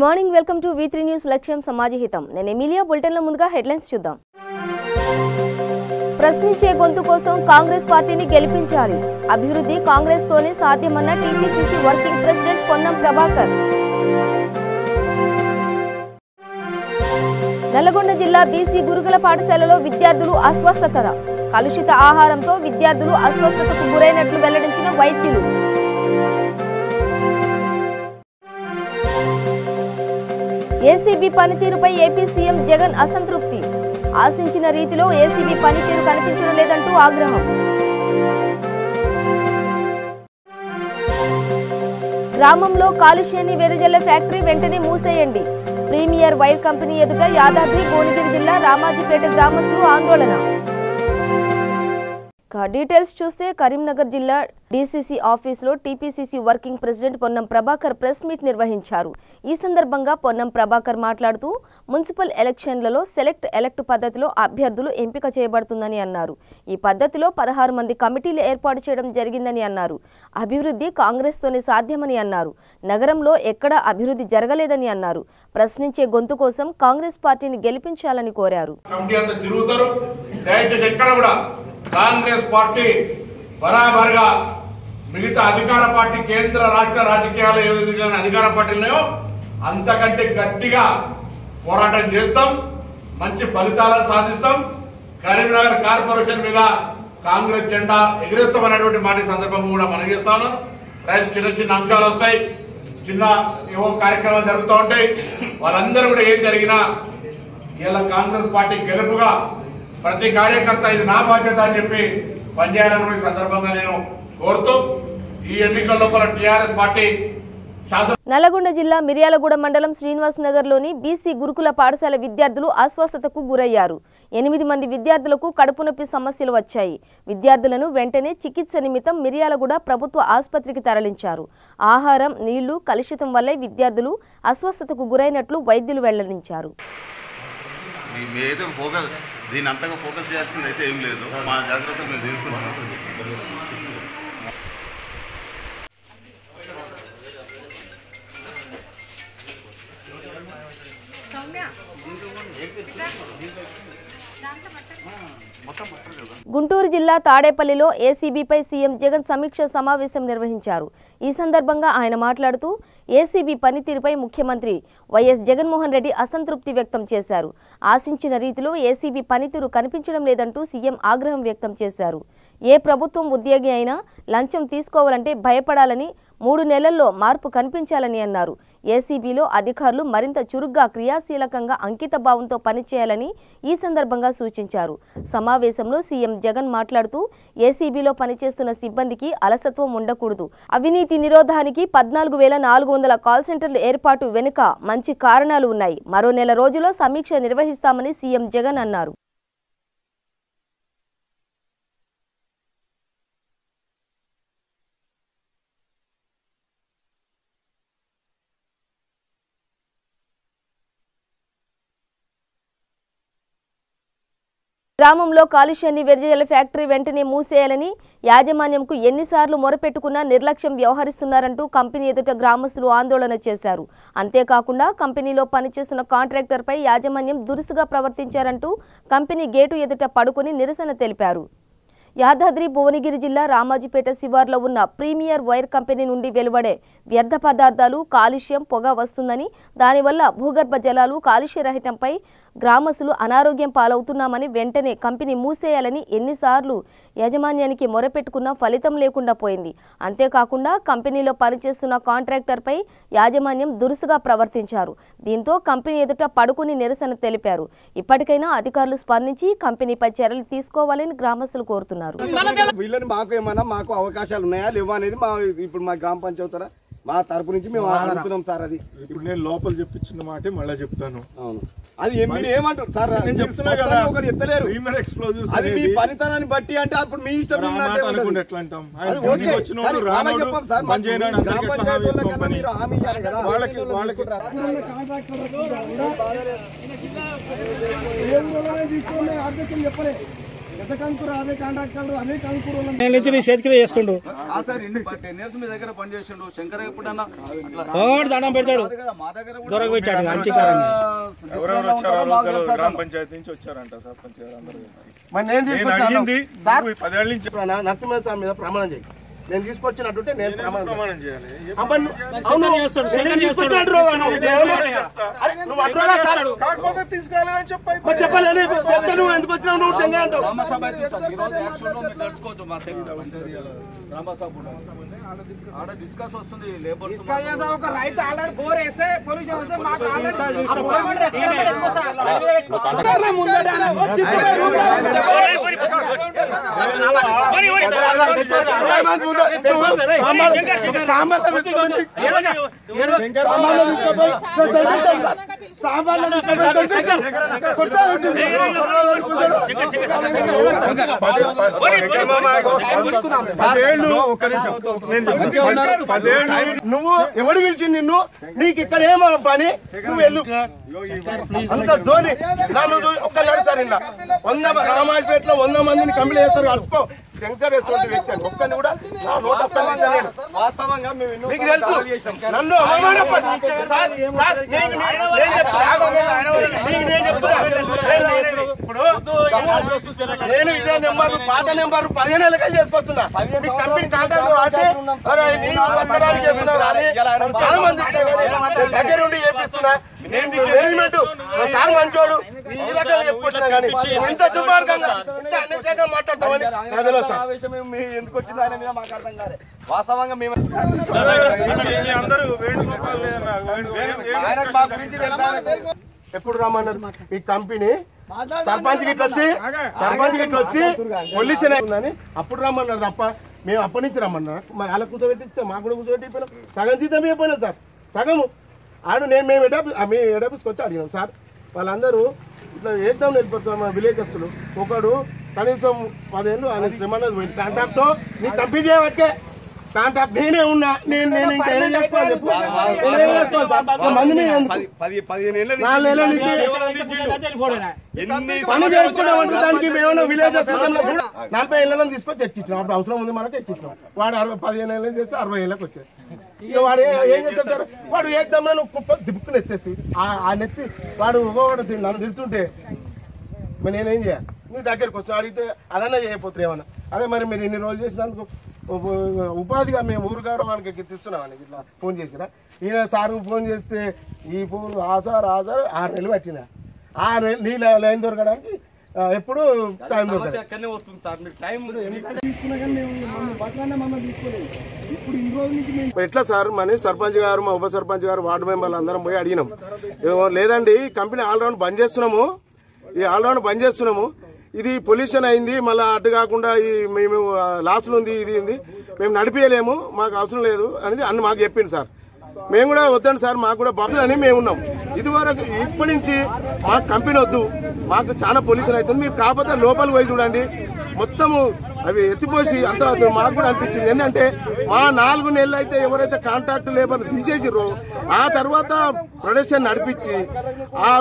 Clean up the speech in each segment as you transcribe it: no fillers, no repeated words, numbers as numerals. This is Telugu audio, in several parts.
Good morning, welcome to V3 news లక్ష్యం సమాజహితం. నేను ఎమిలియా. బులెటిన్లో ముందుగా హెడ్లైన్స్ చూద్దాం. ప్రశ్నించే గొంతు కోసం కాంగ్రెస్ పార్టీని గెలిపించాలి. అభివృద్ధి కాంగ్రెస్ తోనే సాధ్యమన్న TPCC working president Ponnam Prabhakar. Nalgonda జిల్లా బీసీ గురుకుల పాఠశాలలో విద్యార్థులు అస్వస్థత. కలుషిత ఆహారంతో విద్యార్థులు అస్వస్థతకు గురైనట్లు వెల్లడించిన వైద్యులు. ఏసీబీ పనితీరుపై ఏపీ సీఎం జగన్ అసంతృప్తి. ఆశించిన రీతిలో ఏసీబీ పనితీరు కనిపించడం లేదంటూ ఆగ్రహం. గ్రామంలో కాలుష్యాన్ని వెదజల్లే ఫ్యాక్టరీ వెంటనే మూసేయండి. ప్రీమియర్ వైర్ కంపెనీ ఎదుట యాదాద్రి భువనగిరి జిల్లా రామాజీపేట గ్రామస్తులు ఆందోళన. డీటెయిల్స్ చూస్తే కరీంనగర్ జిల్లా డీసీసీ ఆఫీసులో TPCC working president Ponnam Prabhakar press meet నిర్వహించారు. ఈ సందర్భంగా పొన్నం ప్రభాకర్ మాట్లాడుతూ మున్సిపల్ ఎలక్షన్లలో ఎలక్ట్ పద్ధతిలో అభ్యర్థులు ఎంపిక చేయబడుతుందని అన్నారు. ఈ పద్ధతిలో 16 మంది కమిటీలు ఏర్పాటు చేయడం జరిగిందని అన్నారు. అభివృద్ధి కాంగ్రెస్తోనే సాధ్యమని అన్నారు. నగరంలో ఎక్కడా అభివృద్ధి జరగలేదని అన్నారు. ప్రశ్నించే గొంతు కోసం కాంగ్రెస్ పార్టీని గెలిపించాలని కోరారు. కాంగ్రెస్ పార్టీ బరాబర్గా మిగతా అధికార పార్టీ కేంద్ర రాష్ట్ర రాజకీయాలు ఏ విధంగా అధికార పార్టీలో అంతకంటే గట్టిగా పోరాటం చేస్తాం. మంచి ఫలితాలను సాధిస్తాం. కరీంనగర్ కార్పొరేషన్ మీద కాంగ్రెస్ జెండా ఎగిరేస్తామనేటువంటి మాట సందర్భంగా కూడా మనం చేస్తాను. చిన్న చిన్న అంశాలు వస్తాయి, చిన్న ఏవో కార్యక్రమాలు జరుగుతూ ఉంటాయి. వాళ్ళందరూ కూడా ఏం జరిగినా ఇలా కాంగ్రెస్ పార్టీ గెలుపుగా ప్రతి కార్యకర్త ఇది నా బాధ్యత అని చెప్పి పనిచేయాలని సందర్భంగా నేను కోరుతూ ఈ ఎన్నికల లోపల టీఆర్ఎస్ పార్టీ. నల్లగొండ జిల్లా మిర్యాలగూడ మండలం శ్రీనివాస్ నగర్ లోని బీసీ గురుకుల పాఠశాల విద్యార్థులు అస్వస్థతకు గురయ్యారు. 8 మంది విద్యార్థులకు కడుపు నొప్పి సమస్యలు వచ్చాయి. విద్యార్థులను వెంటనే చికిత్స నిమిత్తం మిర్యాలగూడ ప్రభుత్వ ఆసుపత్రికి తరలించారు. ఆహారం, నీళ్లు కలుషితం వల్లే విద్యార్థులు అస్వస్థతకు గురైనట్లు వైద్యులు వెల్లడించారు. దీని అంతగా ఫోకస్ చేయాల్సింది అయితే ఏం లేదు. మా జాగ్రత్తలు మేము తీసుకుంటున్నాం. గుంటూరు జిల్లా తాడేపల్లిలో ఏసీబీపై సీఎం జగన్ సమీక్ష సమావేశం నిర్వహించారు. ఈ సందర్భంగా ఆయన మాట్లాడుతూ ఏసీబీ పనితీరుపై ముఖ్యమంత్రి వైఎస్ జగన్మోహన్ రెడ్డి అసంతృప్తి వ్యక్తం చేశారు. ఆశించిన రీతిలో ఏసీబీ పనితీరు కనిపించడం లేదంటూ సీఎం ఆగ్రహం వ్యక్తం చేశారు. ఏ ప్రభుత్వం ఉద్యోగి అయినా లంచం తీసుకోవాలంటే భయపడాలని, 3 నెలల్లో మార్పు కనిపించాలని అన్నారు. ఏసీబీలో అధికారులు మరింత చురుగ్గా క్రియాశీలకంగా అంకిత భావంతో పనిచేయాలని ఈ సందర్భంగా సూచించారు. సమావేశంలో సీఎం జగన్ మాట్లాడుతూ ఏసీబీలో పనిచేస్తున్న సిబ్బందికి అలసత్వం ఉండకూడదు. అవినీతి నిరోధానికి 14,400 కాల్ సెంటర్లు ఏర్పాటు వెనుక మంచి కారణాలు ఉన్నాయి. మరో నెల రోజుల్లో సమీక్ష నిర్వహిస్తామని సీఎం జగన్ అన్నారు. గ్రామంలో కాలుష్యాన్ని వెదజల్లే ఫ్యాక్టరీ వెంటనే మూసేయాలని యాజమాన్యంకు ఎన్నిసార్లు మొరపెట్టుకున్నా నిర్లక్ష్యం వ్యవహరిస్తున్నారంటూ కంపెనీ ఎదుట గ్రామస్తులు ఆందోళన చేశారు. అంతేకాకుండా కంపెనీలో పనిచేస్తున్న కాంట్రాక్టర్పై యాజమాన్యం దురుసుగా ప్రవర్తించారంటూ కంపెనీ గేటు ఎదుట పడుకుని నిరసన తెలిపారు. యాదాద్రి భువనగిరి జిల్లా రామాజీపేట శివార్లో ఉన్న ప్రీమియర్ వైర్ కంపెనీ నుండి వెలువడే వ్యర్థ పదార్థాలు, కాలుష్యం, పొగ వస్తుందని, దానివల్ల భూగర్భ జలాలు కాలుష్యరహితంపై గ్రామస్తులు అనారోగ్యం పాలవుతున్నామని, వెంటనే కంపెనీ మూసేయాలని ఎన్నిసార్లు యాజమాన్యానికి మొరపెట్టుకున్నా ఫలితం లేకుండా పోయింది. అంతేకాకుండా కంపెనీలో పనిచేస్తున్న కాంట్రాక్టర్పై యాజమాన్యం దురుసుగా ప్రవర్తించారు. దీంతో కంపెనీ ఎదుట పడుకుని నిరసన తెలిపారు. ఇప్పటికైనా అధికారులు స్పందించి కంపెనీపై చర్యలు తీసుకోవాలని గ్రామస్తులు కోరుతున్నారు. వీళ్ళని మాకు అవకాశాలు ఉన్నాయా లేవా అనేది ఇప్పుడు మా గ్రామ పంచాయతీ మా తరపు నుంచి మేము అడుగుతున్నాం సార్. అది ఇప్పుడు నేను లోపల చెప్పించిన మాట మళ్ళీ చెప్తాను. అవును, అది మీరు ఏమంటారు సార్? నేను చెప్తున్నా కదా, ఒకరు చెప్పలేరు. అది మీ పనితనాన్ని బట్టి అంటే అప్పుడు మీ ఇష్టం. ఎట్లా అంటాం? గ్రామ పంచాయతీల కన్నా మీరు హామీ ఇవ్వాలి కదా వాళ్ళకి. తీసుకోండి, అధ్యక్షులు చెప్పలే ఎంత కంకురు అదే కాంట్రాక్టర్ అదే కంకురు నుంచి నీ చేతికి చేస్తుండు సార్ 10 years మీ దగ్గర పని చేసిండు శంకర్ ఎప్పుడన్నా దండం పెడతాడు దొరకు వచ్చాడు అంచీకారాన్ని ఎవరెవరు వచ్చారో గ్రామ పంచాయతీ నుంచి వచ్చారంట సర్పంచ్ గారు అందరూ కలిసి మరి నేను అడిగింది 10 ఏళ్ల నుంచి నరసింహస్వామి మీద ప్రమాణం చేయి నేను తీసుకొచ్చినట్టుంటే నేను ప్రమాణం చేయాలి కాకపోతే తీసుకురాలని చెప్పలేదు నువ్వు ఎందుకు వచ్చినావు నువ్వు తెంగా అంటావు డిస్కస్ వస్తుంది లేబర్ నువ్వు ఎవడు పిలిచి నిన్ను నీకు ఇక్కడ ఏమో పని నువ్వు వెళ్ళు అంత ధోని నన్ను ఒక్కనాడు సార్ ఇలా 100 రామాజపేటలో 100 మందిని కంప్లీట్ చేస్తారు అల్పో శంకర్ వేటువంటి వ్యక్తి అని ఒక్కని కూడా నా నోట వాస్తవంగా మీకు తెలుసు నన్ను ఇప్పుడు నేను ఇదే నెంబర్ పాత నెంబర్ 15 ఏళ్ళకి చేసుకొస్తున్నా మీ కంపెనీ కాంటాక్ట్ వాటి పట్టడానికి చేస్తున్నారు చాలా మంది దగ్గర ఉండి చేపిస్తున్నా మేనేజ్మెంట్ చాలా మంచోడు ఈ రకంగా చెప్పుకుంటున్నా కానీ ఇంత దుర్మార్గంగా ఇంత అన్యాయంగా మాట్లాడతామని నాకు తెలియదు సార్ ఎందుకు వచ్చింది ఆయన మీద మాకు అర్థం కాదు వాస్తవంగా మేము ఎప్పుడు రమ్మన్నారు ఈ కంపెనీ సర్పంచ్ గిట్ల వచ్చి పొల్యూషన్ అవుతుందని అప్పుడు రమ్మన్నారు తప్ప మేము అప్పటి నుంచి రమ్మన్నారు మరి అలా కూర్చోబెట్టిస్తే మాకు కూడా కూర్చోబెట్టిపోయినాం సగం జీతం అయిపోయినా సార్ సగము ఆడు మేము ఎడాపిస్కి వచ్చి అడిగినాం సార్ వాళ్ళందరూ ఇట్లా ఏద్దాం వెళ్ళిపోతాం మా విలేజెస్లు ఒకడు కనీసం 10 ఏళ్ళు ఆయన శ్రమన్నది పోయింది కాంట్రాక్ట్ నీ కంపెనీ చేయవచ్చే కాంట్రాక్ట్ నేనే ఉన్నా నేను ఇంకా ఏం చేసుకోవాలి చెప్పు మందిని 4 నెలల నుంచి పని చేసుకున్నామంటే దానికి మేమన్నా విలేజెస్ 40 ఏళ్ళలో తీసుకొచ్చి ఎక్కించినాం అప్పుడు అవసరం ఉంది మనకు ఎక్కించినాం వాడు 15 ఏళ్ళని చేస్తే 60 ఏళ్ళకి వచ్చారు ఇక వాడు ఏం చేస్తారు సార్ వాడు ఏకదమ్మా నువ్వు కుప్ప దిప్పుకుని ఎత్తేసి ఆ నెత్తి వాడు నన్ను తిడుతుంటే మరి నేనేం చేయాలి నీ దగ్గరికి వస్తా అడిగితే అదన్నా చేయకపోతే ఏమన్నా అదే మరి మీరు ఇన్ని రోజులు చేసినందుకు ఉపాధిగా మేము ఊరు గౌరవానికి ఎక్కిస్తున్నామని ఇట్లా ఫోన్ చేసినా ఈయన సార్ ఫోన్ చేస్తే ఈ ఫోన్ ఆ సార్ 6 నెలలు పట్టిందా 6 నెలలు నీ లైన్ దొరకడానికి ఎప్పుడు టైం దొరకదు వస్తుంది సార్ మీరు టైం ఎట్లా సార్ మన సర్పంచ్ గారు మా ఉప సర్పంచ్ గారు వార్డు మెంబర్లు అందరం పోయి అడిగినాం లేదండి కంపెనీ ఆల్రౌండ్ బంద్ చేస్తున్నాము ఇది పొల్యూషన్ అయింది మళ్ళీ అటు కాకుండా మేము లాస్లో ఉంది ఇది ఉంది మేము నడిపేయలేము మాకు అవసరం లేదు అనేది అన్ని మాకు చెప్పింది సార్ మేము కూడా వద్దండి సార్ మాకు కూడా బాధ్యత అని మేము ఉన్నాం ఇదివరకు ఇప్పటి నుంచి మాకు కంపెనీ వద్దు మాకు చాలా పొల్యూషన్ అవుతుంది మీరు కాకపోతే లోపలికి పోయి చూడండి మొత్తము అవి ఎత్తిపోసి అంత మాకు కూడా అనిపించింది ఏంటంటే మా 4 నెలలు అయితే ఎవరైతే కాంట్రాక్ట్ లేబర్ తీసేసిరో ఆ తర్వాత ప్రొడక్షన్ నడిపించి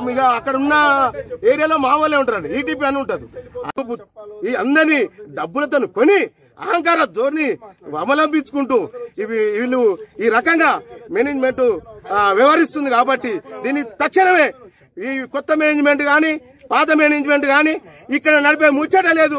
మీకు అక్కడ ఉన్న ఏరియాలో మా వాళ్ళే ఉంటారండి ఈటీపీ అని ఉంటుంది ఈ అందరినీ డబ్బులతో కొని అహంకార ధోరణి అవలంబించుకుంటూ వీళ్ళు ఈ రకంగా మేనేజ్మెంట్ వ్యవహరిస్తుంది కాబట్టి దీన్ని తక్షణమే ఈ కొత్త మేనేజ్మెంట్ కానీ పాత మేనేజ్మెంట్ కానీ ఇక్కడ నడిపే ముచ్చట లేదు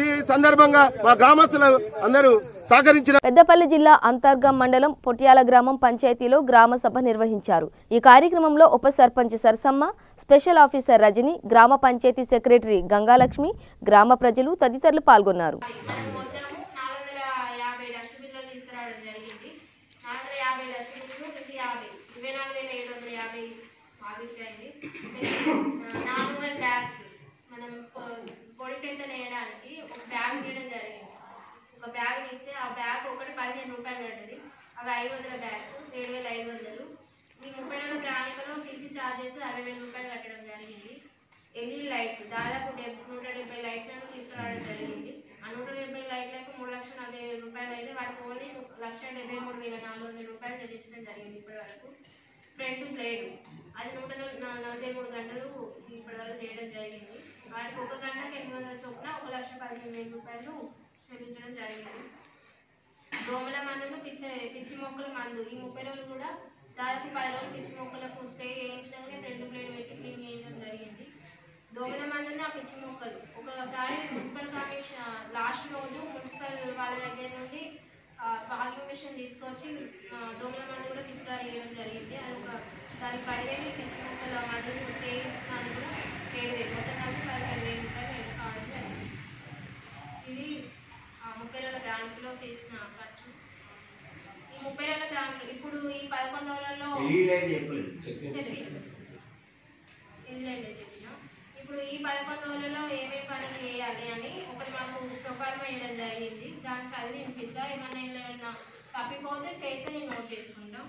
ఈ సందర్భంగా మా గ్రామస్తులు అందరూ సహకరించిన పెద్దపల్లి జిల్లా అంతర్గం మండలం పొట్యాల గ్రామం పంచాయతీలో గ్రామ సభ నిర్వహించారు. ఈ కార్యక్రమంలో ఉప సర్పంచ్ సరసమ్మ, స్పెషల్ ఆఫీసర్ రజని, గ్రామ పంచాయతీ సెక్రటరీ గంగాలక్ష్మి, గ్రామ ప్రజలు తదితరులు పాల్గొన్నారు. ఒక బ్యాగ్ తీస్తే ఆ బ్యాగ్ ఒకటి 15 రూపాయలు పడ్డది. అవి 500 బ్యాగ్స్ 7,500. ఈ 32 ప్రణాళికలో సీసీ ఛార్జెస్ 60,000 రూపాయలు కట్టడం జరిగింది. ఎల్ఈడి లైట్స్ దాదాపు 170 లైట్లను తీసుకురావడం జరిగింది. ఆ 170 లైట్లకు 3,40,000 రూపాయలు అయితే వాటికి ఓన్లీ 1,73,400 రూపాయలు చెల్లించడం జరిగింది ఇప్పటి వరకు. ఫ్రంట్ ప్లేట్ అది 143 గంటలు ఇప్పటి వరకు చేయడం జరిగింది. వాటికి 1 గంటకు 800 చొప్పున 1,00,000 రూపాయలను చెల్లించడం జరిగింది. దోమల మందును పిచ్చి మొక్కల మందు ఈ 30 రోజులు కూడా దాదాపు 10 రోజులు పిచ్చి మొక్కలకు స్ప్రే చేయించడానికి 2 ప్లేట్లు పెట్టి క్లీన్ చేయడం జరిగింది. దోమల మందును ఆ పిచ్చి మొక్కలు ఒకసారి మున్సిపల్ కమిషన్ లాస్ట్ రోజు మున్సిపల్ వాళ్ళ దగ్గర నుండి వాకింగ్ మిషన్ తీసుకొచ్చి దోమల మందు కూడా పిచికారీ చేయడం జరిగింది. అది ఒక దాని 10,000 పిచ్చి మొక్కల మందు స్ప్రే చేయించడానికి కూడా 7,000 మొత్తం కలిపి 15,000 రూపాయలు కావడం జరిగింది. ఇది 30 రోజుల బ్రాంచ్లో చేసిన ఖర్చు. ఈ 30 రోజుల బ్రాంచ్ ఇప్పుడు ఈ 11 రోజులలో ఇప్పుడు ఈ 11 రోజులలో ఏమేమి పనులు చేయాలి అని ఒకటి మాకు ప్రొఫార్మ్ వేయడం జరిగింది. దాన్ని చదివి వినిపిస్తా. ఏమన్నా తప్పిపోతే చేస్తే నేను నోట్ చేసుకుంటాం.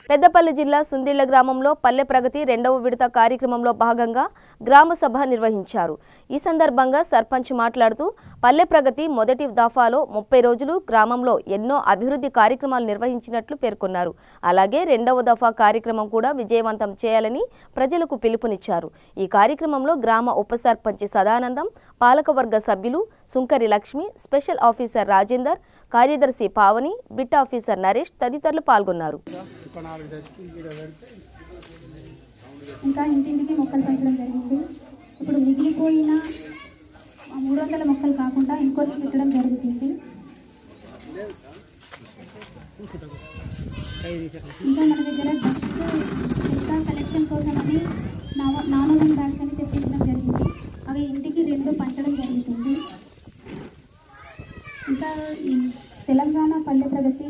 పెద్దపల్లి జిల్లా సుందిళ్ల గ్రామంలో పల్లె ప్రగతి 2వ విడత కార్యక్రమంలో భాగంగా గ్రామ సభ నిర్వహించారు. ఈ సందర్భంగా సర్పంచ్ మాట్లాడుతూ పల్లె ప్రగతి మొదటి దఫాలో 30 రోజులు గ్రామంలో ఎన్నో అభివృద్ధి కార్యక్రమాలు నిర్వహించినట్లు పేర్కొన్నారు. అలాగే 2వ దఫా కార్యక్రమం కూడా విజయవంతం చేయాలని ప్రజలకు పిలుపునిచ్చారు. ఈ కార్యక్రమంలో గ్రామ ఉప సర్పంచ్ సదానందం, పాలకవర్గ సభ్యులు సుంకరి లక్ష్మి, స్పెషల్ ఆఫీసర్ రాజేందర్, కార్యదర్శి పావని, బిట్ ఆఫీసర్ నరేష్ తదితరులు పాల్గొన్నారు. ఇంకా ఇంటింటికి మొక్కలు పెంచడం జరిగింది. ఇప్పుడు మిగిలిపోయిన 300 మొక్కలు కాకుండా ఇంకొన్ని పెట్టడం జరుగుతుంది. ఇంకా మన దగ్గర ఇంకా కలెక్షన్ కోసం అని నానోవన్ బ్యాగ్స్ అని తెప్పించడం జరిగింది. అవి ఇంటికి 2 పంచడం జరుగుతుంది. ఇంకా తెలంగాణ పల్లె ప్రగతి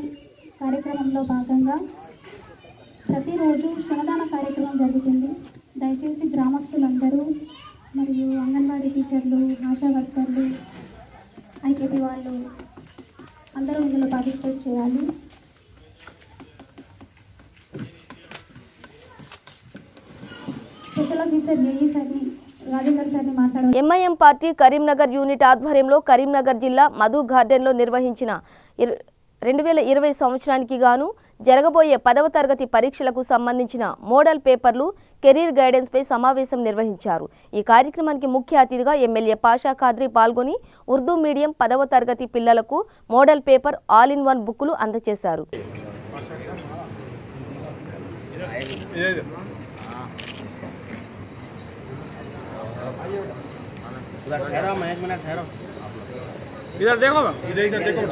కార్యక్రమంలో భాగంగా ప్రతిరోజు శ్రమదాన కార్యక్రమం జరుగుతుంది. దయచేసి గ్రామస్తులందరూ మరియు అంగన్వాడీ టీచర్లు, ఆశా వర్కర్లు, ఐకేపీ వాళ్ళు అందరూ ఇందులో పార్టిసిపేట్ చేయాలి. స్పెషల్ ఆఫీసర్ ఏఈ సార్ని రాజేందర్ సార్ని మాట్లాడారు. ఎంఐఎం పార్టీ కరీంనగర్ యూనిట్ ఆధ్వర్యంలో కరీంనగర్ జిల్లా మధు గార్డెన్లో నిర్వహించిన 2020 సంవత్సరానికి గాను జరగబోయే 10వ తరగతి పరీక్షలకు సంబంధించిన మోడల్ పేపర్లు, కెరీర్ గైడెన్స్ పై సమావేశం నిర్వహించారు. ఈ కార్యక్రమానికి ముఖ్య అతిథిగా ఎమ్మెల్యే పాషా ఖాద్రి పాల్గొని ఉర్దూ మీడియం 10వ తరగతి పిల్లలకు మోడల్ పేపర్, ఆల్ ఇన్ 1 బుక్కులు అందజేశారు. इधर देखो, इधर देखो,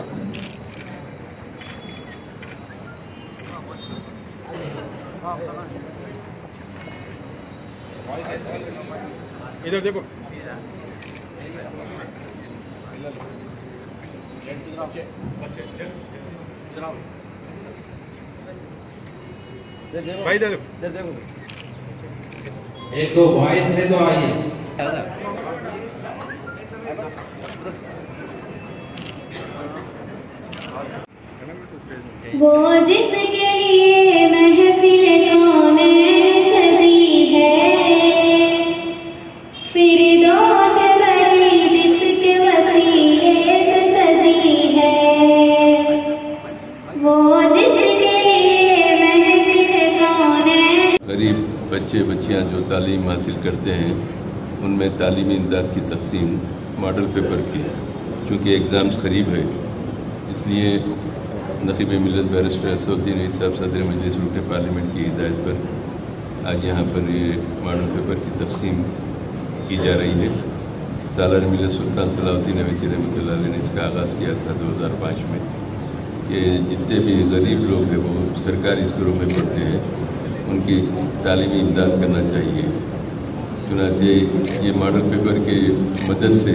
इधर देखो, भाई इधर देखो, एक तो वॉइस है तो आइए। वो जिसके लिए महफिल कौनैन सजी है, फिरदौस भरी जिसके वसीले से सजी है, वो जिसके लिए महफिल कौनैन। गरीब बच्चे बच्चियां जो तालीम हासिल करते हैं उनमें तालीमी इमदाद की तकसीम मॉडल पेपर की, चूँकि एग्ज़ाम्स करीब है इसलिए नक़ीब मिल्लत बैरिस्टर असदुद्दीन साहब सदर मजलिस रुकन पार्लियामेंट की हिदायत पर आज यहाँ पर ये मॉडल पेपर की तकसीम की जा रही है। सालार मिल्लत सुल्तान सलाहुद्दीन अवैसी रहमतुल्लाह अलैह ने इसका आगाज़ किया था 2005 में कि जितने भी गरीब लोग हैं वो सरकारी स्कूलों में पढ़ते हैं, उनकी तालीमी इमदाद करना चाहिए। चुनांचे ये मॉडल पेपर की मदद से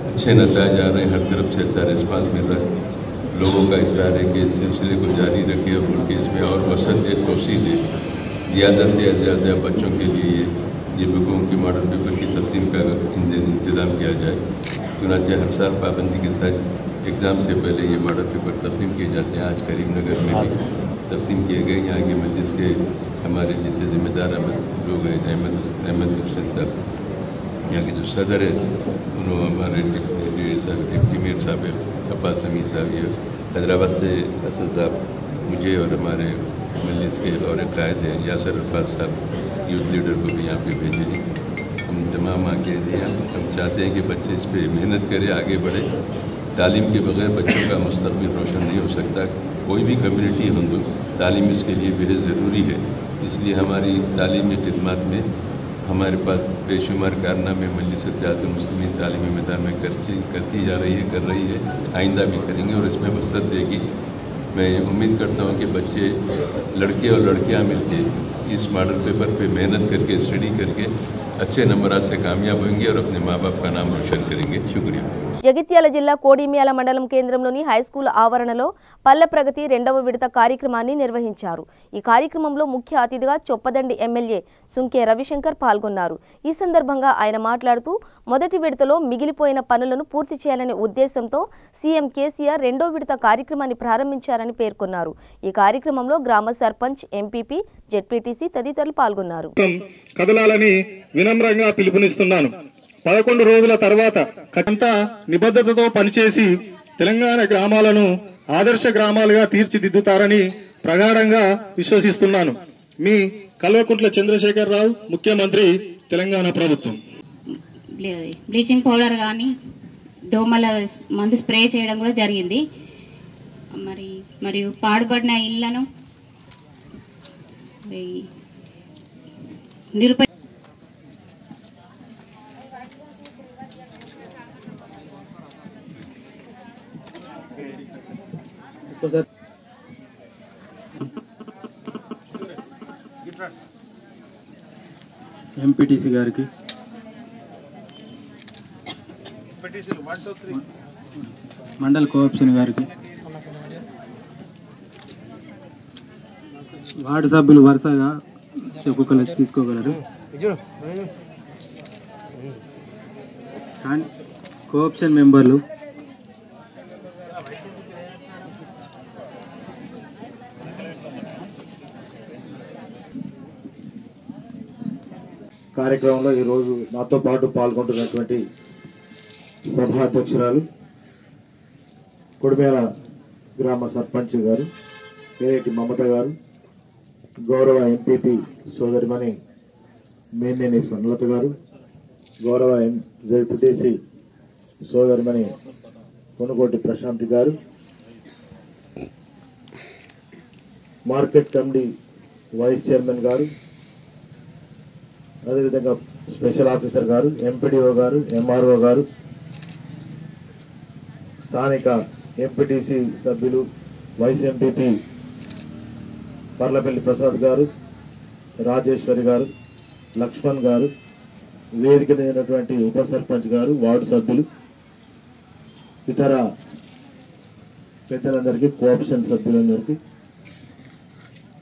अच्छे नतीजे आ रहे हैं, हर तरफ से अच्छा रिस्पांस मिल रहा है। लोगों का इसरार है कि इस सिलसिले को जारी रखें और उनके इसमें और वसत तोसी दें, ज़्यादा से ज़्यादा बच्चों के लिए ये बुकों की मॉडल पेपर की तकसीम का इंतज़ाम किया जाए। चुनांचे हर साल पाबंदी के साथ एग्ज़ाम से पहले ये मॉडल पेपर तकसीम किए जाते हैं। आज करीमनगर में भी तकसीम किए गए। यहाँ के मजलिस के हमारे जितने जिम्मेदार लोग हैं, अहमद हुसैन साहब यहाँ के जो सदर है, उन्होंने हमारे डिप्टी मेयर साहब है, अब्बास समी साहब, ये हैदराबाद से असद साहब, मुझे और हमारे मजलिस के और कायद हैं यासर अरफात साहब, यूथ लीडर को भी यहाँ पे भेजे हैं। हम तमाम आगे दिया। हम चाहते हैं कि बच्चे इस पर मेहनत करें, आगे बढ़े। तालीम के बगैर बच्चों का मुस्तकबिल रोशन नहीं हो सकता। कोई भी कम्युनिटी हो तो तालीम इसके लिए बेहद ज़रूरी है। इसलिए हमारी तालीमी खिदमत में हमारे पास बेशुमार कारनामे मजलिस इत्तेहादुल मुस्लिमीन तालीमी मैदान में करती जा रही है, कर रही है, आइंदा भी करेंगे और इसमें मकसद देगी। मैं उम्मीद करता हूँ कि बच्चे लड़के और लड़कियाँ मिलकर इस मॉडल पेपर पे मेहनत करके स्टडी करके अच्छे नंबर से कामयाब होंगे और अपने माँ बाप का नाम रोशन करेंगे। शुक्रिया। జగిత్యాల జిల్లా కోడిమ్యాల మండలం కేంద్రంలోని హైస్కూల్ ఆవరణలో పల్లె ప్రగతి 2వ విడత కార్యక్రమాన్ని నిర్వహించారు. ఈ కార్యక్రమంలో ముఖ్య అతిథిగా చొప్పదండి ఎమ్మెల్యే సుంకే రవిశంకర్ పాల్గొన్నారు. ఈ సందర్భంగా ఆయన మాట్లాడుతూ మొదటి విడతలో మిగిలిపోయిన పనులను పూర్తి చేయాలనే ఉద్దేశంతో సీఎం కేసీఆర్ 2వ విడత కార్యక్రమాన్ని ప్రారంభించారని పేర్కొన్నారు. ఈ కార్యక్రమంలో గ్రామ సర్పంచ్, ఎంపీపీ, జెడ్పీటీసీ తదితరులు పాల్గొన్నారు. కదలాలని వినమ్రంగా పిలుపునిస్తున్నాను. 11 రోజుల తర్వాత అంతా నిబద్ధతతో పనిచేసి తెలంగాణ గ్రామాలను ఆదర్శ గ్రామాలుగా తీర్చిదిద్దుతారని ప్రగాఢంగా విశ్వసిస్తున్నాను. మీ కల్వకుంట్ల చంద్రశేఖరరావు, ముఖ్యమంత్రి, తెలంగాణ ప్రభుత్వం. బ్లీచింగ్ పౌడర్ కానీ దోమల మందు స్ప్రే చేయడం కూడా జరిగింది. మరియు పాడుబడిన ఇళ్లను ఎంపీటీసీ గారికి, మండల్ కోఆప్షన్ గారికి, వార్డు సభ్యులు వరుసగా ఒక్కొక్కరు తీసుకోగలరు. కోఆప్షన్ మెంబర్లు, కార్యక్రమంలో ఈరోజు నాతో పాటు పాల్గొంటున్నటువంటి సభాధ్యక్షురాలు కొడిమేల గ్రామ సర్పంచ్ గారు పేరేటి మమత గారు, గౌరవ ఎంపీపీ సోదరిమణి మేనేని స్వర్ణలత గారు, గౌరవ జెడ్పీటీసీ సోదరిమణి కొనుగోటి ప్రశాంతి గారు, మార్కెట్ కమిటీ వైస్ చైర్మన్ గారు, అదేవిధంగా స్పెషల్ ఆఫీసర్ గారు, ఎంపీడీఓ గారు, ఎంఆర్ఓ గారు, స్థానిక ఎంపీటీసీ సభ్యులు, వైస్ ఎంపీపీ పర్లపల్లి ప్రసాద్ గారు, రాజేశ్వరి గారు, లక్ష్మణ్ గారు, వేదిక అయినటువంటి ఉప సర్పంచ్ గారు, వార్డు సభ్యులు, ఇతర పెద్దలందరికీ, కోఆప్షన్ సభ్యులందరికీ,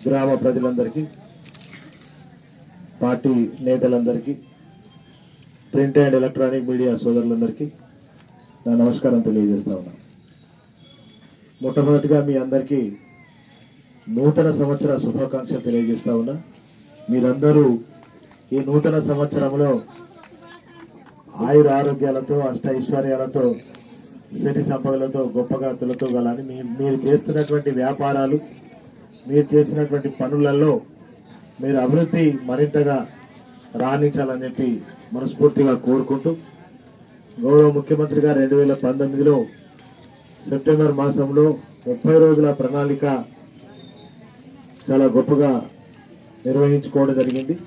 గ్రామ ప్రజలందరికీ, పార్టీ నేతలందరికీ, ప్రింట్ అండ్ ఎలక్ట్రానిక్ మీడియా సోదరులందరికీ నా నమస్కారం తెలియజేస్తా ఉన్నా. మొట్టమొదటిగా మీ అందరికీ నూతన సంవత్సర శుభాకాంక్షలు తెలియజేస్తా ఉన్నా. మీరందరూ ఈ నూతన సంవత్సరంలో ఆయుర ఆరోగ్యాలతో, అష్టైశ్వర్యాలతో, సిరి సంపదలతో, గొప్పగా తులతూగాలని, మీరు చేస్తున్నటువంటి వ్యాపారాలు, మీరు చేసినటువంటి పనులలో మీరు అభివృద్ధి మరింతగా రాణించాలని చెప్పి మనస్ఫూర్తిగా కోరుకుంటూ, గౌరవ ముఖ్యమంత్రి గారు 2019లో సెప్టెంబర్ మాసంలో 30 రోజుల ప్రణాళిక చాలా గొప్పగా నిర్వహించుకోవడం జరిగింది.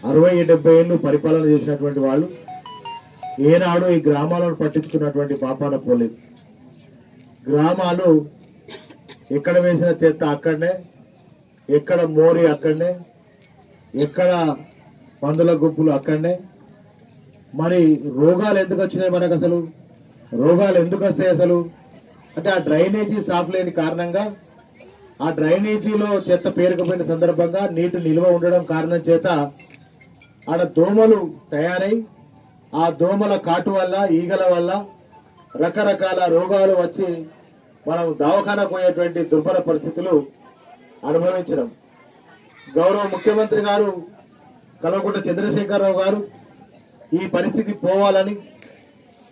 60-70 ఏళ్ళు పరిపాలన చేసినటువంటి వాళ్ళు ఏనాడు ఈ గ్రామాలను పట్టించుకున్నటువంటి పాపాన పోలేదు. గ్రామాలు ఎక్కడ వేసిన చెత్త అక్కడనే, ఎక్కడ మోరి అక్కడనే, ఎక్కడ పందుల గుంపులు అక్కడనే. మరి రోగాలు ఎందుకు వచ్చినాయి మనకు? అసలు రోగాలు ఎందుకు వస్తాయి అసలు అంటే ఆ డ్రైనేజీ సాఫ్ లేని కారణంగా, ఆ డ్రైనేజీలో చెత్త పేరుకుపోయిన సందర్భంగా నీటి నిల్వ ఉండడం కారణం చేత ఆడ దోమలు తయారై, ఆ దోమల కాటు వల్ల, ఈగల వల్ల రకరకాల రోగాలు వచ్చి మనం దవాఖానా పోయేటువంటి దుర్భర పరిస్థితులు అనుభవించడం. గౌరవ ముఖ్యమంత్రి గారు కల్వకుంట్ల చంద్రశేఖరరావు గారు ఈ పరిస్థితి పోవాలని,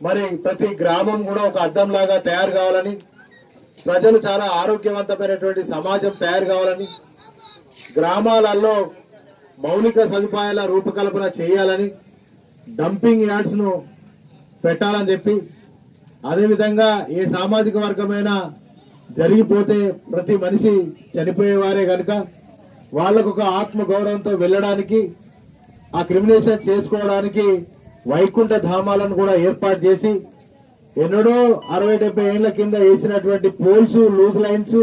మరి ప్రతి గ్రామం కూడా ఒక అద్దంలాగా తయారు కావాలని, ప్రజలు చాలా ఆరోగ్యవంతమైనటువంటి సమాజం తయారు కావాలని, గ్రామాలలో మౌలిక సదుపాయాల రూపకల్పన చేయాలని, డంపింగ్ యార్డ్స్ ను పెట్టాలని చెప్పి, అదేవిధంగా ఏ సామాజిక వర్గమైనా జరిగిపోతే ప్రతి మనిషి చనిపోయేవారే కనుక వాళ్ళకు ఒక ఆత్మ గౌరవంతో వెళ్ళడానికి, ఆ క్రిమినేషన్ చేసుకోవడానికి వైకుంఠ ధామాలను కూడా ఏర్పాటు చేసి ఎన్నడో 60-70 ఏళ్ల కింద వేసినటువంటి పోల్స్, లూజ్ లైన్స్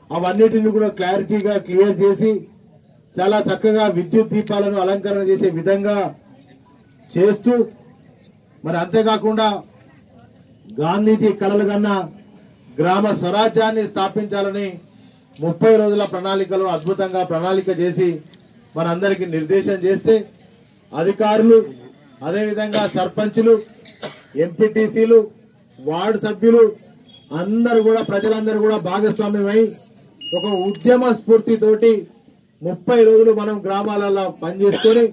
అవన్నిటిని కూడా క్లారిటీగా క్లియర్ చేసి చాలా చక్కగా విద్యుత్ దీపాలను అలంకరణ చేసే విధంగా చేస్తూ, మరి అంతేకాకుండా గాంధీజీ కలలు కన్న గ్రామ స్వరాజ్యాన్ని స్థాపించాలని 30 రోజుల ప్రణాళికలో అద్భుతంగా ప్రణాళిక చేసి మనందరికీ నిర్దేశం చేస్తే అధికారులు, అదేవిధంగా సర్పంచులు, ఎంపీటీసీలు, వార్డు సభ్యులు అందరూ కూడా, ప్రజలందరూ కూడా భాగస్వామ్యమై ఒక ఉద్యమ స్ఫూర్తితోటి 30 రోజులు మనం గ్రామాలలో పనిచేసుకొని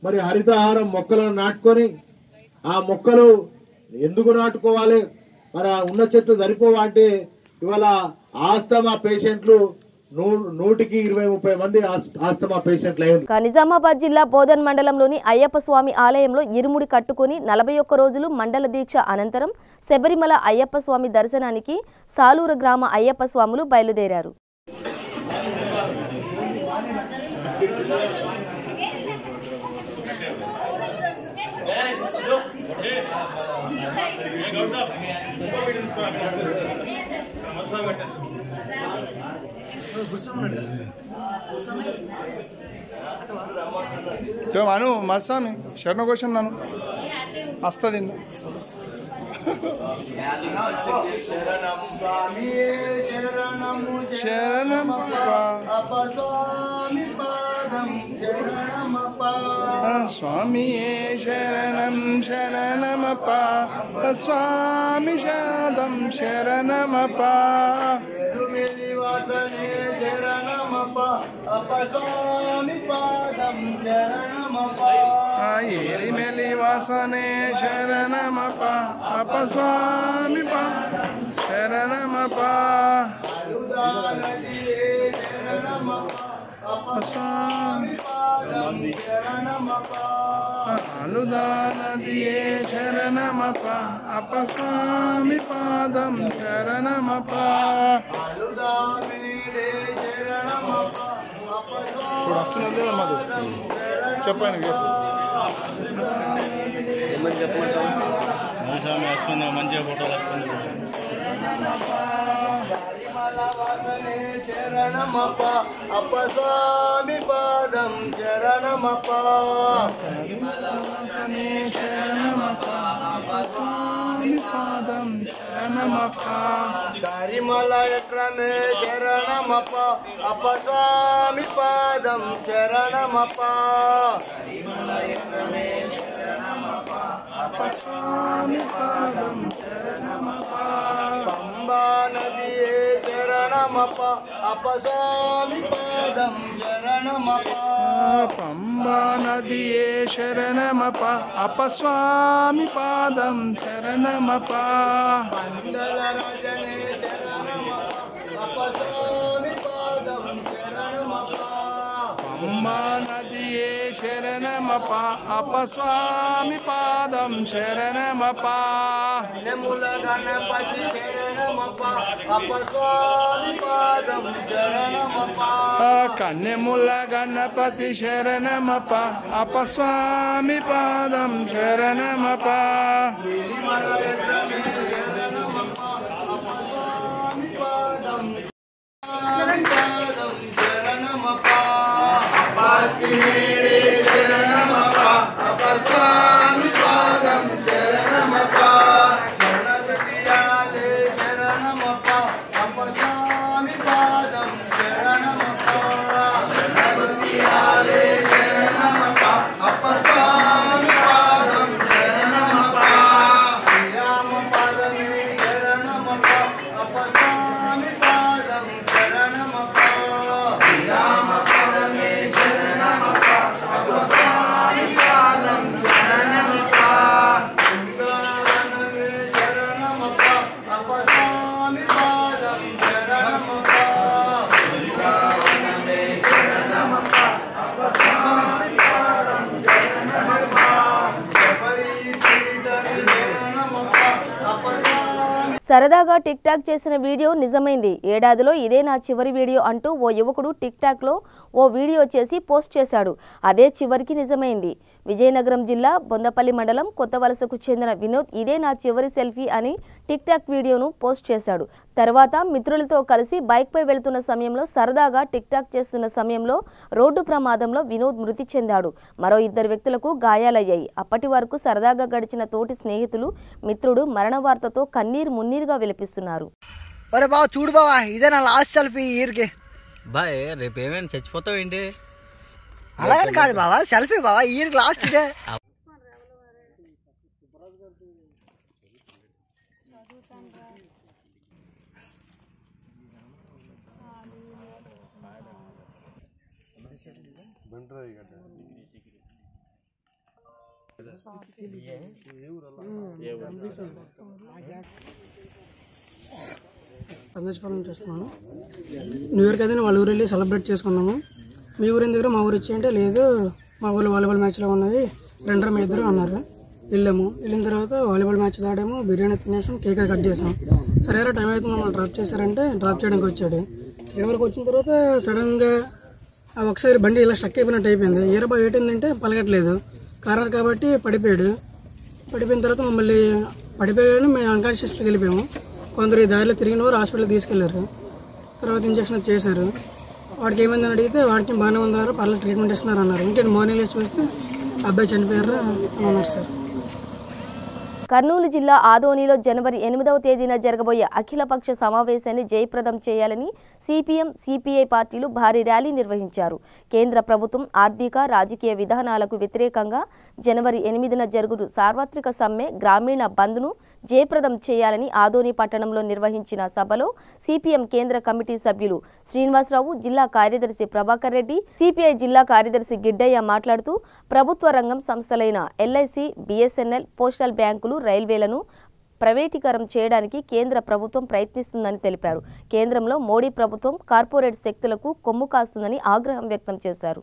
మరి హరితహారం మొక్కలను నాటుకొని, ఆ మొక్కలు ఎందుకు నాటుకోవాలి, మరి ఆ ఉన్న చెట్లు సరిపోవా అంటే ఇవాళ ఆస్తమా పేషెంట్లు 100-20-30 మంది ఆస్తమా పేషెంట్లు అయ్యారు. నిజామాబాద్ జిల్లా బోధన్ మండలంలోని అయ్యప్ప స్వామి ఆలయంలో ఇరుముడి కట్టుకుని 41 రోజులు మండల దీక్ష అనంతరం శబరిమల అయ్యప్ప స్వామి దర్శనానికి సాలూరు గ్రామ అయ్యప్ప స్వాములు బయలుదేరారు. అను మస్వామి శరణ కోసం నన్ను వస్తుంది శరణం స్వామియే శరణం శరణమప స్వామి శాదం శరణమప ఎరిమెలి వాసనే శరణమప అపస్వామి శరణమప అనుదానదియే శరణమప అపస్వామి పాదం శరణమప ఇప్పుడు వస్తున్నది కదా మధు చెప్పండి ఏమని చెప్పమంటారు వస్తున్నా మంచిగా ఫోటోలు శరణమప అపస్వామి పాదం శరణమప శరణమప అపస్వామి పాదం శరణమప కరిమల ఎట్లనే శరణమప అపస్వామి పాదం శరణమప కరిమల ఎట్లనే శరణమప అపస్వామి పాదం శరణమప పంబా నదియే శరణమప అపస్వామి పాదం శరణమప పంబా నదియే శరణమప అపస్వామి పాదం శరణమప పందల రాజనే శరణమప అపస్వామి పాదం శరణమప పంబా నదియే శరణమప అపస్వామి పాదం శరణమప నెముల గణపతి శరణమప అపస్వామి పాదం శరణమప కన్నెముల గణపతి శరణమప అపస్వామి పాదం శరణమప శరణమప అపస్వామి పాదం శరణమప శరణగతియాలే శరణమప అపస్వామి పాదం శరణమప శరణగతియాలే శరణమప అపస్వామి పాదం శరణమప శ్రీరామ పాదమే శరణమప అపస్వామి పాదం శరణమప శ్రీరామ పాదమే శరణమప అపస్వామి పాదం శరణ సరదాగా టిక్ టాక్ చేసిన వీడియో నిజమైంది. ఏడాదిలో ఇదే నా చివరి వీడియో అంటూ ఓ యువకుడు టిక్ టాక్లో ఓ వీడియో చేసి పోస్ట్ చేశాడు. అదే చివరికి నిజమైంది. విజయనగరం జిల్లా బొందపల్లి మండలం కొత్తవలసకు చెందిన వినోద్ ఇదే నా చివరి సెల్ఫీ అని టిక్ టాక్ వీడియోను పోస్ట్ చేశాడు. తర్వాత మిత్రులతో కలిసి బైక్పై వెళ్తున్న సమయంలో సరదాగా టిక్ టాక్ చేస్తున్న సమయంలో రోడ్డు ప్రమాదంలో వినోద్ మృతి చెందాడు. మరో 2 వ్యక్తులకు గాయాలయ్యాయి. అప్పటి వరకు సరదాగా గడిచిన తోటి స్నేహితులు మిత్రుడు మరణ వార్తతో కన్నీరు మున్నీరుగా విలపిస్తున్నారు. ఒరే బావ చూడు బావా, ఇదే నా లాస్ట్ సెల్ఫీ ఇయర్కి. బాయ్ రేపు ఏమైనా చచ్చిపోతావు ఏంటి? అలాగే కాదు బావా, సెల్ఫీ బావా ఇయర్కి లాస్ట్ ఇదే. పందెచ్పాలెం నుంచి వస్తున్నాను. న్యూ ఇయర్కి అయితే వాళ్ళ ఊరు వెళ్ళి సెలబ్రేట్ చేసుకున్నాము. మీ ఊరి దగ్గర మా ఊరు వచ్చి అంటే లేదు మా ఊళ్ళో వాలీబాల్ మ్యాచ్లో ఉన్నది 2 మీ ఇద్దరు అన్నారు. వెళ్ళాము. వెళ్ళిన తర్వాత వాలీబాల్ మ్యాచ్ ఆడాము, బిర్యానీ తినేసాం, కేక్ కట్ చేసాం. సరే టైం అయితే మమ్మల్ని డ్రాప్ చేశారంటే డ్రాప్ చేయడానికి వచ్చాడు. ఇక్కడ వరకు వచ్చిన తర్వాత సడన్గా ఒకసారి బండి ఇలా స్టక్ అయిపోయినట్టు అయిపోయింది. ఏరబా ఏంటంటే పలగట్లేదు. కారణం కాబట్టి పడిపోయాడు. పడిపోయిన తర్వాత మమ్మల్ని పడిపోయాను మేము అన్కాన్షియస్లోకి వెళ్ళిపోయాము. కొందరు ఈ దారిలో తిరిగిన వారు హాస్పిటల్కి తీసుకెళ్లారు. తర్వాత ఇంజక్షన్ చేశారు. వాడికి ఏమైందని అడిగితే వాడికి బాగానే ఉన్నారు, పర్లేదు ట్రీట్మెంట్ ఇస్తున్నారు అన్నారు. ఇంకేంటి మార్నింగ్ లేచి చూస్తే అబ్బాయి చనిపోయారు అన్నారు సార్. కర్నూలు జిల్లా ఆదోనిలో జనవరి 8వ తేదీన జరగబోయే అఖిలపక్ష సమావేశాన్ని జయప్రదం చేయాలని సిపిఎం, సిపిఐ పార్టీలు భారీ ర్యాలీ నిర్వహించారు. కేంద్ర ప్రభుత్వం ఆర్థిక, రాజకీయ విధానాలకు వ్యతిరేకంగా జనవరి 8న జరుగుతూ సార్వత్రిక సమ్మె, గ్రామీణ బంద్ను జయప్రదం చేయాలని ఆదోని పట్టణంలో నిర్వహించిన సభలో సిపిఎం కేంద్ర కమిటీ సభ్యులు శ్రీనివాసరావు, జిల్లా కార్యదర్శి ప్రభాకర్ రెడ్డి, సిపిఐ జిల్లా కార్యదర్శి గిడ్డయ్య మాట్లాడుతూ ప్రభుత్వ రంగం సంస్థలైన ఎల్ఐసి, బిఎస్ఎన్ఎల్, పోస్టల్ బ్యాంకులు, రైల్వేలను ప్రైవేటీకరణ చేయడానికి కేంద్ర ప్రభుత్వం ప్రయత్నిస్తుందని తెలిపారు. కేంద్రంలో మోడీ ప్రభుత్వం కార్పొరేట్ శక్తులకు కొమ్ము కాస్తుందని ఆగ్రహం వ్యక్తం చేశారు.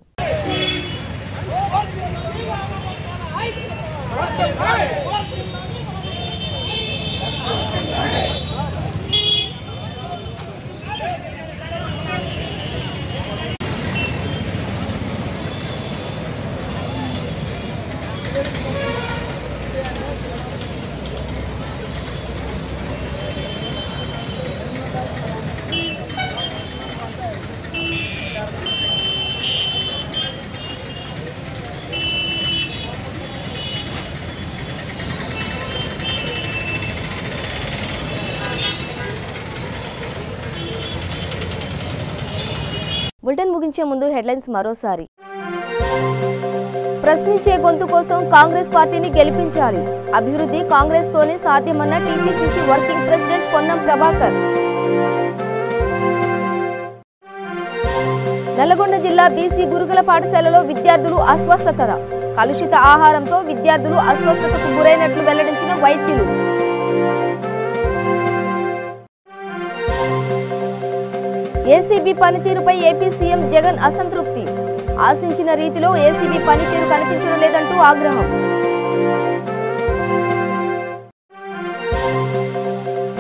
బులెటిన్ ముగించే ముందు హెడ్లైన్స్ మరోసారి. ప్రశ్నించే గొంతు కోసం కాంగ్రెస్ పార్టీని గెలిపించాలి. అభివృద్ధి కాంగ్రెస్ తోనే సాధ్యమన్న TPCC working president Ponnam Prabhakar. Nalgonda జిల్లా బీసీ గురుకుల పాఠశాలలో విద్యార్థులు అస్వస్థత. కలుషిత ఆహారంతో విద్యార్థులు అస్వస్థతకు గురైనట్లు వెల్లడించిన వైద్యులు. ఏసీబీ పనితీరుపై ఏపీ సీఎం జగన్ అసంతృప్తి. ఆశించిన రీతిలో ఏసీబీ పనితీరు కనిపించడం లేదంటూ ఆగ్రహం.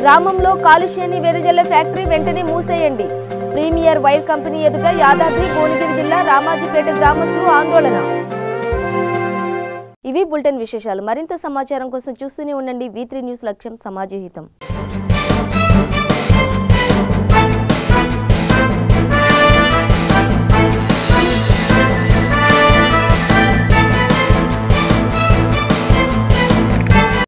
గ్రామంలో కాలుష్యాన్ని వెదజల్లే ఫ్యాక్టరీ వెంటనే మూసేయండి. ప్రీమియర్ వైర్ కంపెనీ ఎదుట యాదాద్రి భువనగిరి జిల్లా రామాజీపేట గ్రామస్తులు ఆందోళన. ఇవి బులెటిన్ విశేషాలు. మరింత సమాచారం కోసం చూస్తూనే ఉండండి V3 న్యూస్. లక్ష్యం సమాజహితం.